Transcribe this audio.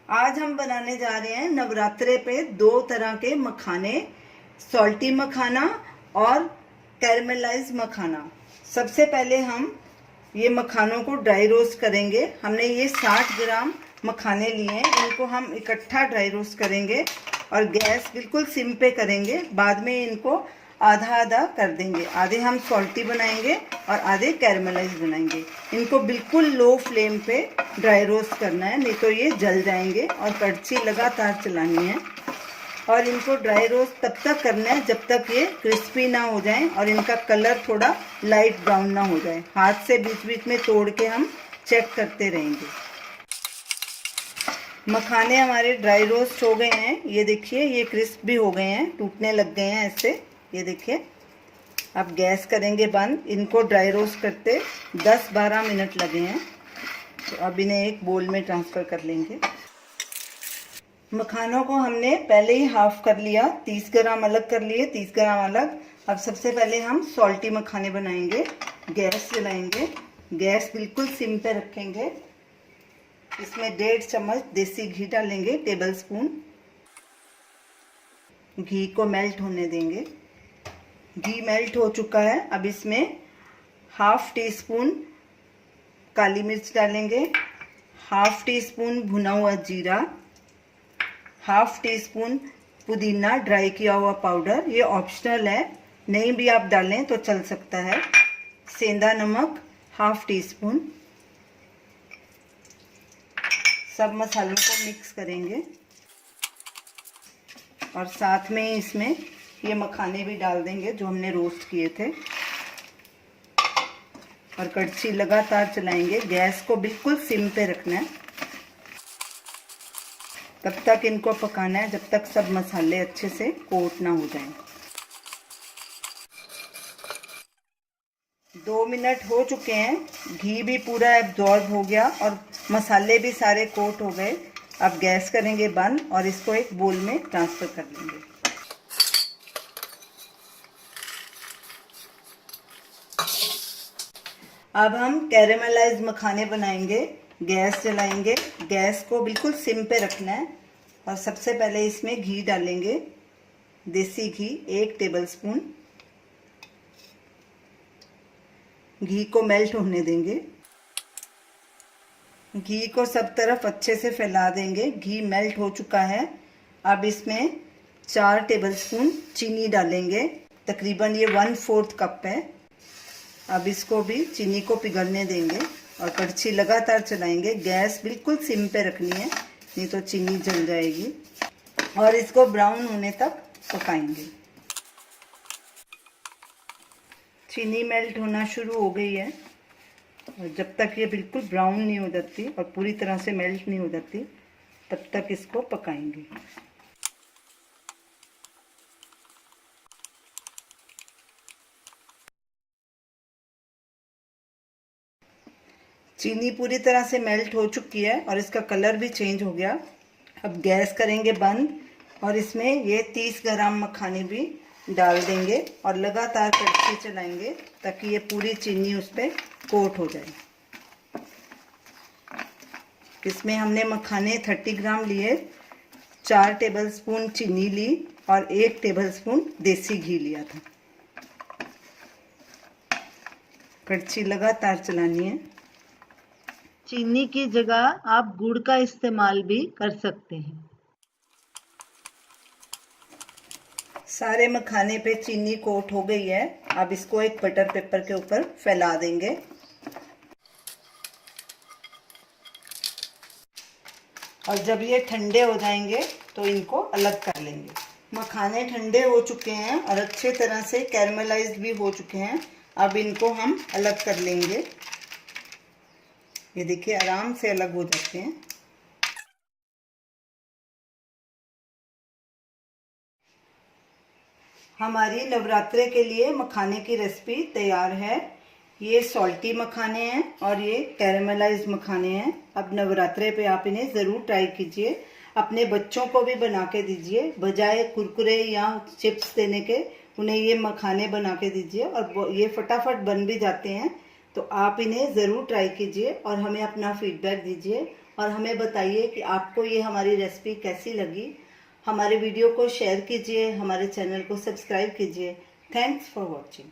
आज हम बनाने जा रहे हैं नवरात्रे पे दो तरह के मखाने, सॉल्टी मखाना और कैरमलाइज मखाना। सबसे पहले हम ये मखानों को ड्राई रोस्ट करेंगे। हमने ये 60 ग्राम मखाने लिए हैं, इनको हम इकट्ठा ड्राई रोस्ट करेंगे और गैस बिल्कुल सिम पे करेंगे। बाद में इनको आधा आधा कर देंगे, आधे हम सॉल्टी बनाएंगे और आधे कैरमलाइज बनाएंगे। इनको बिल्कुल लो फ्लेम पे ड्राई रोस्ट करना है, नहीं तो ये जल जाएंगे और कड़छी लगातार चलानी है। और इनको ड्राई रोस्ट तब तक करना है जब तक ये क्रिस्पी ना हो जाए और इनका कलर थोड़ा लाइट ब्राउन ना हो जाए। हाथ से बीच बीच में तोड़ के हम चेक करते रहेंगे। मखाने हमारे ड्राई रोस्ट हो गए हैं, ये देखिए ये क्रिस्प भी हो गए हैं, टूटने लग गए हैं ऐसे, ये देखिए। अब गैस करेंगे बंद। इनको ड्राई रोस्ट करते 10-12 मिनट लगे हैं, तो अब इन्हें एक बोल में ट्रांसफ़र कर लेंगे। मखानों को हमने पहले ही हाफ कर लिया, 30 ग्राम अलग कर लिए, 30 ग्राम अलग। अब सबसे पहले हम सॉल्टी मखाने बनाएंगे। गैस जलाएंगे, गैस बिल्कुल सिम पे रखेंगे। इसमें 1.5 चम्मच देसी घी डालेंगे, टेबल स्पून। घी को मेल्ट होने देंगे। घी मेल्ट हो चुका है। अब इसमें हाफ टी स्पून काली मिर्च डालेंगे, हाफ टी स्पून भुना हुआ जीरा, हाफ टी स्पून पुदीना ड्राई किया हुआ पाउडर, ये ऑप्शनल है, नहीं भी आप डालें तो चल सकता है। सेंधा नमक हाफ टी स्पून। सब मसालों को मिक्स करेंगे और साथ में इसमें ये मखाने भी डाल देंगे जो हमने रोस्ट किए थे और कड़छी लगातार चलाएंगे। गैस को बिल्कुल सिम पे रखना है, तब तक इनको पकाना है जब तक सब मसाले अच्छे से कोट ना हो जाएं। 2 मिनट हो चुके हैं, घी भी पूरा एब्जॉर्ब हो गया और मसाले भी सारे कोट हो गए। अब गैस करेंगे बंद और इसको एक बोल में ट्रांसफ़र कर लेंगे। अब हम कैरेमलाइज मखाने बनाएंगे। गैस जलाएंगे, गैस को बिल्कुल सिम पे रखना है और सबसे पहले इसमें घी डालेंगे, देसी घी 1 टेबलस्पून। घी को मेल्ट होने देंगे। घी को सब तरफ अच्छे से फैला देंगे। घी मेल्ट हो चुका है। अब इसमें 4 टेबलस्पून चीनी डालेंगे, तकरीबन ये 1/4 कप है। अब इसको भी चीनी को पिघलने देंगे और कड़छी लगातार चलाएंगे। गैस बिल्कुल सिम पे रखनी है, नहीं तो चीनी जल जाएगी। और इसको ब्राउन होने तक पकाएंगे। चीनी मेल्ट होना शुरू हो गई है और जब तक ये बिल्कुल ब्राउन नहीं हो जाती और पूरी तरह से मेल्ट नहीं हो जाती तब तक इसको पकाएंगे। चीनी पूरी तरह से मेल्ट हो चुकी है और इसका कलर भी चेंज हो गया। अब गैस करेंगे बंद और इसमें ये 30 ग्राम मखाने भी डाल देंगे और लगातार कड़छी चलाएंगे ताकि ये पूरी चीनी उस पर कोट हो जाए। इसमें हमने मखाने 30 ग्राम लिए, 4 टेबलस्पून चीनी ली और 1 टेबलस्पून देसी घी लिया था। कड़छी लगातार चलानी है। चीनी की जगह आप गुड़ का इस्तेमाल भी कर सकते हैं। सारे मखाने पे चीनी कोट हो गई है। अब इसको एक बटर पेपर के ऊपर फैला देंगे। और जब ये ठंडे हो जाएंगे तो इनको अलग कर लेंगे। मखाने ठंडे हो चुके हैं और अच्छे तरह से कैरमलाइज्ड भी हो चुके हैं। अब इनको हम अलग कर लेंगे। ये देखिए आराम से अलग हो जाते हैं। हमारी नवरात्रे के लिए मखाने की रेसिपी तैयार है। ये सॉल्टी मखाने हैं और ये कैरमलाइज्ड मखाने हैं। अब नवरात्रे पे आप इन्हें ज़रूर ट्राई कीजिए। अपने बच्चों को भी बना के दीजिए, बजाय कुरकुरे या चिप्स देने के उन्हें ये मखाने बना के दीजिए और ये फटाफट बन भी जाते हैं। तो आप इन्हें ज़रूर ट्राई कीजिए और हमें अपना फीडबैक दीजिए और हमें बताइए कि आपको ये हमारी रेसिपी कैसी लगी। हमारे वीडियो को शेयर कीजिए, हमारे चैनल को सब्सक्राइब कीजिए। Thanks for watching.